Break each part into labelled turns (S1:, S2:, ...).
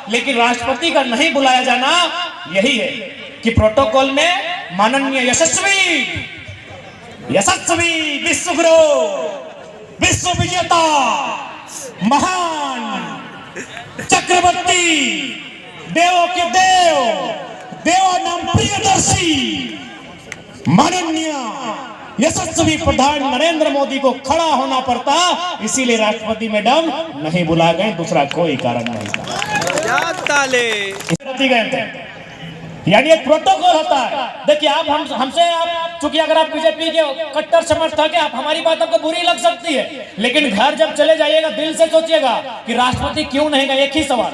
S1: लेकिन राष्ट्रपति का नहीं बुलाया जाना यही है कि प्रोटोकॉल में माननीय यशस्वी विश्वगुरु, विश्व विजेता, महान चक्रवर्ती, देवों के देव, देवानाम प्रियदर्शी माननीय यशस्वी प्रधान नरेंद्र मोदी को खड़ा होना पड़ता, इसीलिए राष्ट्रपति मैडम नहीं बुला गए, दूसरा कोई कारण नहीं था। गए थे यानी एक प्रोटोकॉल होता है। देखिए आप हमसे आप चूंकि अगर आप बीजेपी के कट्टर समर्थक हैं, आप हमारी बात आपको बुरी लग सकती है, लेकिन घर जब चले जाइएगा दिल से सोचिएगा कि राष्ट्रपति क्यों नहीं गए। एक ही सवाल,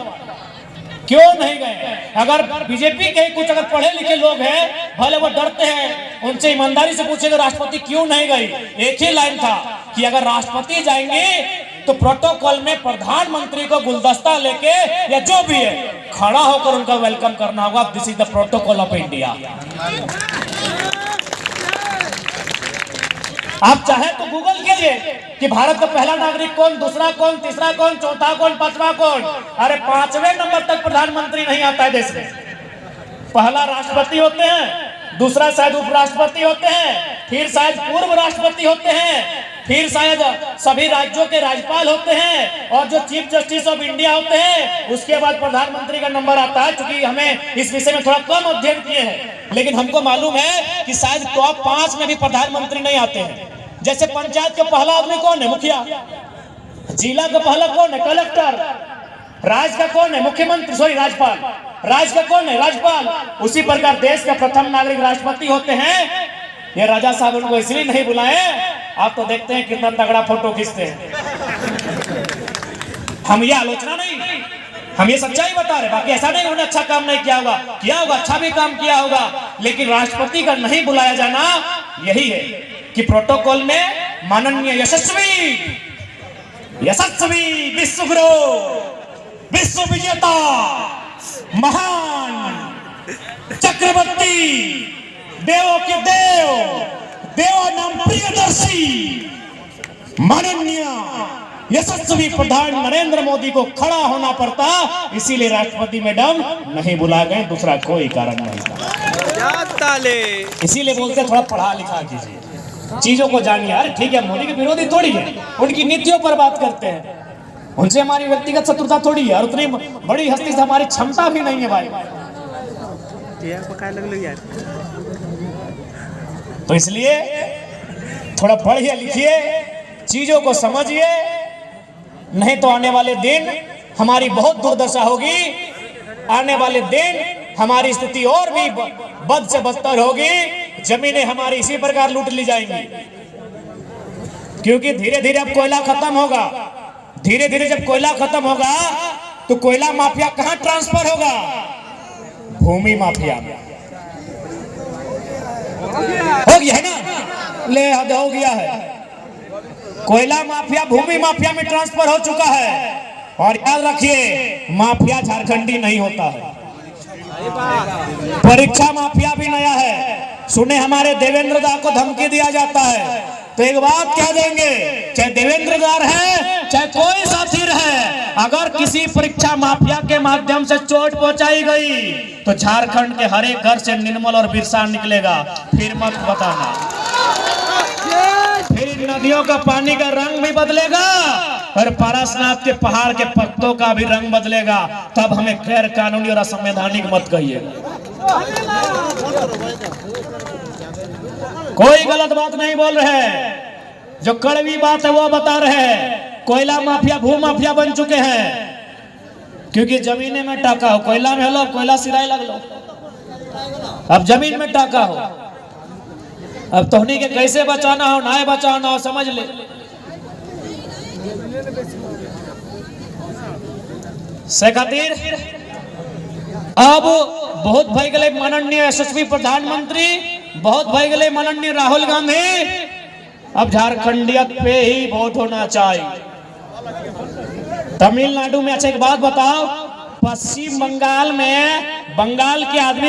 S1: क्यों नहीं गए? अगर बीजेपी के कुछ अगर पढ़े लिखे लोग हैं, भले वो डरते हैं, उनसे ईमानदारी से पूछेगा राष्ट्रपति क्यों नहीं गई। एक ही लाइन था कि अगर राष्ट्रपति जाएंगे तो प्रोटोकॉल में प्रधानमंत्री को गुलदस्ता लेके या जो भी है खड़ा होकर उनका वेलकम करना होगा। This is the protocol of India. आप चाहे तो गूगल कीजिए कि भारत का पहला नागरिक कौन, दूसरा कौन, तीसरा कौन, चौथा कौन, पांचवा कौन। अरे 5वें नंबर तक प्रधानमंत्री नहीं आता है देश में। पहला राष्ट्रपति होते हैं, दूसरा शायद उपराष्ट्रपति होते हैं, फिर शायद पूर्व राष्ट्रपति होते हैं, फिर शायद सभी राज्यों के राज्यपाल होते हैं, और जो चीफ जस्टिस ऑफ इंडिया होते हैं, उसके बाद प्रधानमंत्री का नंबर आता है। क्योंकि हमें इस विषय में थोड़ा कम अध्ययन किए हैं, लेकिन हमको मालूम है कि शायद टॉप 5 में भी प्रधानमंत्री नहीं आते हैं। जैसे पंचायत का पहला आदमी कौन है? मुखिया। जिला का पहला कौन है? कलेक्टर। राज्य का कौन है? मुख्यमंत्री, सॉरी राज्यपाल। राज्य का कौन है? राज्यपाल। उसी प्रकार देश का प्रथम नागरिक राष्ट्रपति होते हैं। ये राजा साहब उनको इसलिए नहीं बुलाए, आप तो देखते हैं कितना तगड़ा फोटो खींचते हैं। हम ये आलोचना नहीं, हम ये सच्चाई बता रहे। बाकी ऐसा नहीं उन्होंने अच्छा काम नहीं किया होगा, किया होगा, अच्छा भी काम किया होगा, लेकिन राष्ट्रपति का नहीं बुलाया जाना यही है कि प्रोटोकॉल में माननीय यशस्वी विश्वगुरु, विश्व विजेता, महान चक्रवर्ती, देवों के देव, देवानाम प्रियदर्शी माननीय यशस्वी प्रधान नरेंद्र मोदी को खड़ा होना पड़ता, इसीलिए राष्ट्रपति मैडम नहीं बुला गए, दूसरा कोई कारण नहीं था। इसीलिए बोलते थोड़ा पढ़ा लिखा कीजिए, चीजों को जानिए। यार ठीक है, मोदी के विरोधी थोड़ी है, उनकी नीतियों पर बात करते हैं, उनसे हमारी व्यक्तिगत शत्रुता थोड़ी है, और उतनी बड़ी हस्ती से हमारी क्षमता भी नहीं है भाई। तो इसलिए थोड़ा पढ़िए लिखिए, चीजों को समझिए, नहीं तो आने वाले दिन हमारी बहुत दुर्दशा होगी। आने वाले दिन हमारी स्थिति और भी बद से बदतर होगी, जमीनें हमारी इसी प्रकार लूट ली जाएंगी। क्योंकि धीरे धीरे अब कोयला खत्म होगा, धीरे धीरे जब कोयला खत्म होगा तो कोयला माफिया कहां ट्रांसफर होगा? भूमि माफिया में हो गया है ना, ले हद हो गया है। कोयला माफिया भूमि माफिया में ट्रांसफर हो चुका है। और याद रखिए, माफिया झारखंडी नहीं होता है, परीक्षा माफिया भी नया है। सुने हमारे देवेंद्र दा को धमकी दिया जाता है, तो एक बात कह देंगे, चाहे देवेंद्र दा है चाहे कोई साथी रहे, अगर किसी परीक्षा माफिया के माध्यम से चोट पहुंचाई गई तो झारखंड के हर एक घर से निर्मल और बिरसा निकलेगा। फिर मत बताना, फिर नदियों का पानी का रंग भी बदलेगा और पारसनाथ के पहाड़ के पत्तों का भी रंग बदलेगा। तब हमें गैर कानूनी और असंवैधानिक मत कहिएगा। कोई गलत बात नहीं बोल रहे, जो कड़वी बात है वो बता रहे हैं। कोयला माफिया भू माफिया बन चुके हैं, क्योंकि जमीने में टाका हो, कोयला में लो, कोयला सिराए लग लो, अब जमीन में टाका हो। अब तोहनी के कैसे बचाना हो, ना बचाना हो, समझ ले। से खातिर अब बहुत भय गए माननीय यशस्वी प्रधानमंत्री, बहुत भय गए माननीय राहुल गांधी। अब झारखंडियत पे ही वोट होना चाहिए। तमिलनाडु में अच्छा एक बात बताओ, पश्चिम बंगाल में बंगाल के आदमी